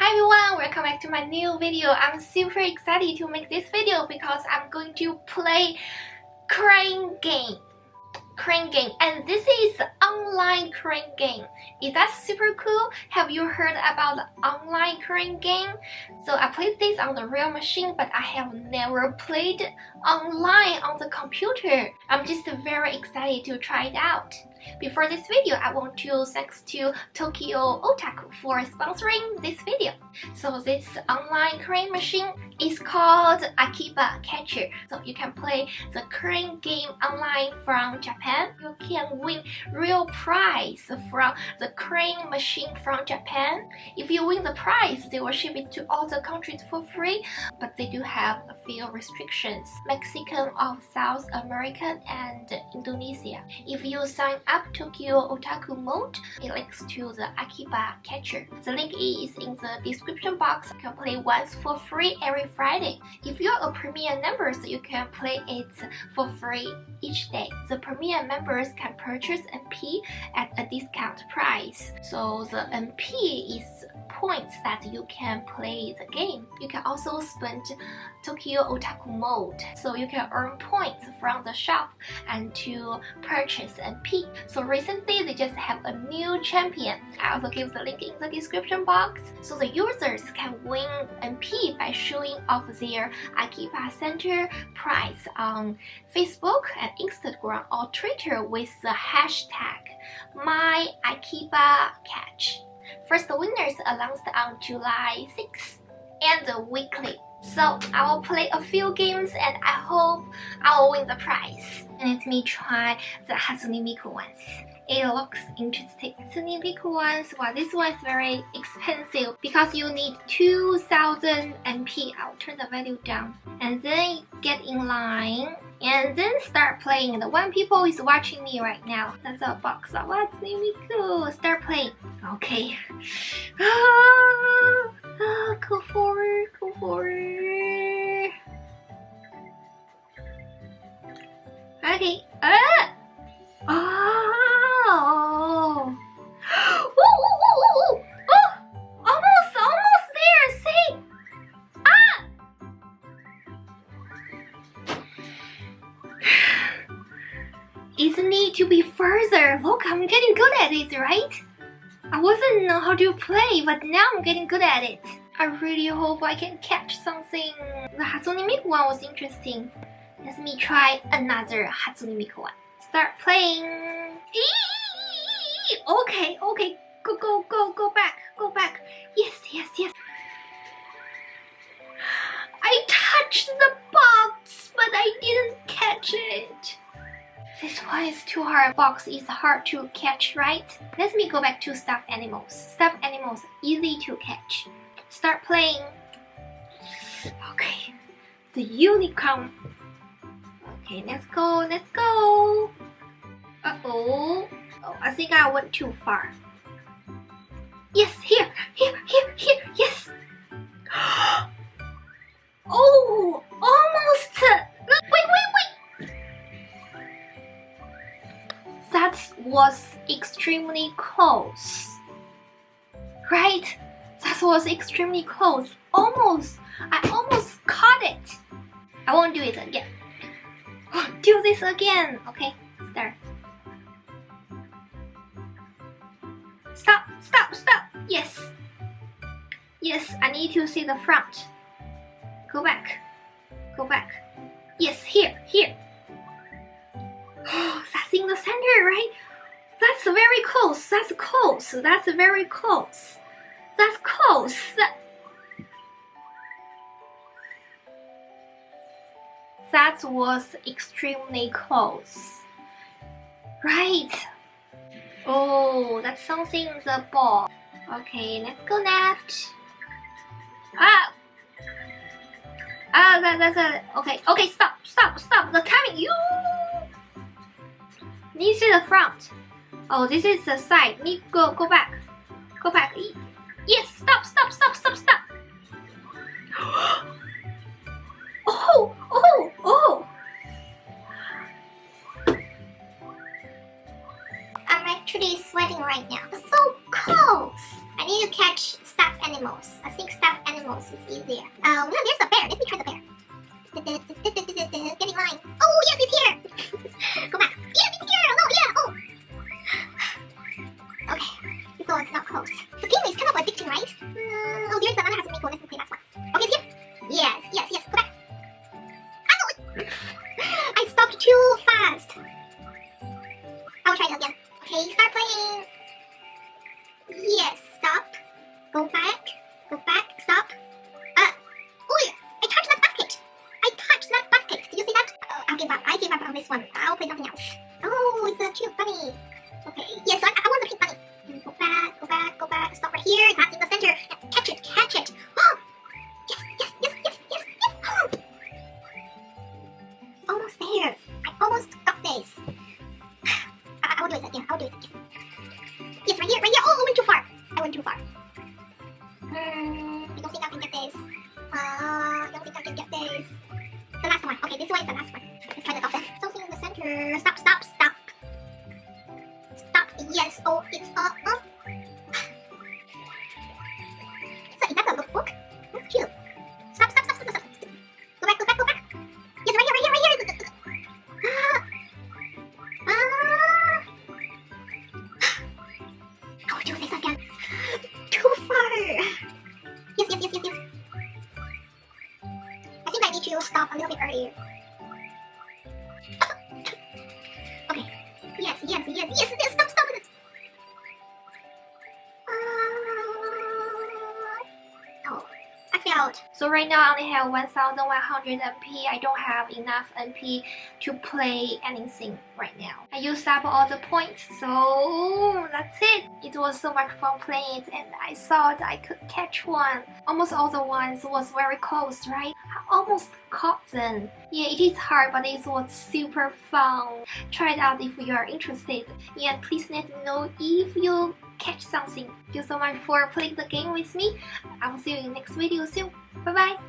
Hi everyone, welcome back to my new video. I'm super excited to make this video because I'm going to play crane game, and this is online crane game. Is that super cool? Have you heard about the online crane game? So I played this on the real machine, but I have never played online on the computer. I'm just very excited to try it out. Before this video, I want to thanks to Tokyo Otaku for sponsoring this video. So this online crane machine is called Akiba Catcher. So you can play the crane game online from Japan. You can win real prize from the crane machine from Japan. If you win the prize, they will ship it to all the countries for free, but they do have a few restrictions. Mexican of South American and Indonesia. If you sign up Tokyo Otaku mode, it links to the Akiba Catcher. The link is in the description box. You can play once for free every Friday. If you're a premium member, so you can play it for free each day. The premium members can purchase MP at a discount price. So the MP is points that you can play the game. You can also spend Tokyo Otaku mode, so you can earn points from the shop and to purchase MP. So recently they just have a new champion. I also give the link in the description box, so the users can win MP by showing off their Akiba Center prize on Facebook and Instagram or Twitter with the hashtag #MyAkibaCatch. First winners announced on July 6th and weekly. So I will play a few games and I hope I will win the prize. Let me try the Hatsune Miku ones. It looks interesting. Hatsune Miku ones, well, this one is very expensive because you need 2000 MP. I'll turn the value down. And then get in line and then start playing. The one people is watching me right now. That's a box of Hatsune Miku. Start playing. Okay. Go forward, go forward. Okay. Oh. Oh, almost there. See? It needs to be further. Look, I'm getting good at it, right? I wasn't know how to play, but now I'm getting good at it. I really hope I can catch something. The Hatsune Miku one was interesting. Let me try another Hatsune Miku one. Start playing. Okay. Go back. Yes. I touched the box, but I didn't catch it. This one is too hard. Box is hard to catch, right? Let me go back to stuffed animals. Stuffed animals, easy to catch. Start playing. Okay. The unicorn. Okay, let's go. Uh-oh. Oh, I think I went too far. Yes, here. Yes. Oh, almost. Wait. That was extremely close. Right? That was extremely close. I almost caught it. I won't do it again. Do this again. Okay, start. Stop. Yes, I need to see the front. Go back. Yes, here. Oh, that's in the center, right? That's very close. That's very close. That was extremely close. Right. Oh, that's something in the ball. Okay, let's go left. That's a okay, stop. The timing, you need to see the front. Oh, this is the side. Need go back. Yes, stop. Oh. I'm actually sweating right now. It's so close. I need to catch stuffed animals. I think stuffed animals is easier. Well, there's a bear. Let me try the bear. Get in line. Oh, yes, it's here. Go back. Yes, it's here. Oh, yeah. Oh. Okay. This one's not close. The game is kind of addicting, right? Oh, there's another has a maple. Let's play that one. Okay, it's here. Yes, yes, yes. Go back. I stopped too fast. I will try it again. Okay, start playing. Yes, stop. Go back. Go back. Stop. Oh, I touched that basket. I touched that basket. Did you see that? I'll give up. I give up on this one. I'll play something else. Oh, it's a cute bunny. Okay. Yes, I want the pink bunny. Go back. Go back. Go back. Stop right here. That's in the center. Catch it. Catch it. Oh. Yes. Yes. Yes. Yes. Yes. Yes. Oh. Almost there. I almost got this. I will do it again. I'll do it again. Yes, right here. Right here. Oh, I went too far. I went too far. I don't think I can get this. I don't think I can get this. The last one. Okay, this one is the last one. Let's try the dolphin. Something in the center. Stop, stop, stop. Stop. Yes. Oh, it's So is that a lookbook? That's cute. Stop, stop, stop, stop, stop. Go back, go back, go back. Yes, right here, right here, right here. I will do this again. Too far. Yes, yes, yes, yes, yes. I think I need to stop a little bit earlier. Okay. Yes, yes, yes, yes, yes. Stop, stop. Oh, I failed. So right now I only have 1100 MP. I don't have enough MP to play anything right now. I used up all the points, so that's it. It was so much fun playing it, and I thought I could catch one. Almost all the ones was very close, right? I almost caught them. Yeah, it is hard, but it was super fun. Try it out if you are interested. And please let me know if you catch something. Thank you so much for playing the game with me. I will see you in the next video soon. Bye bye.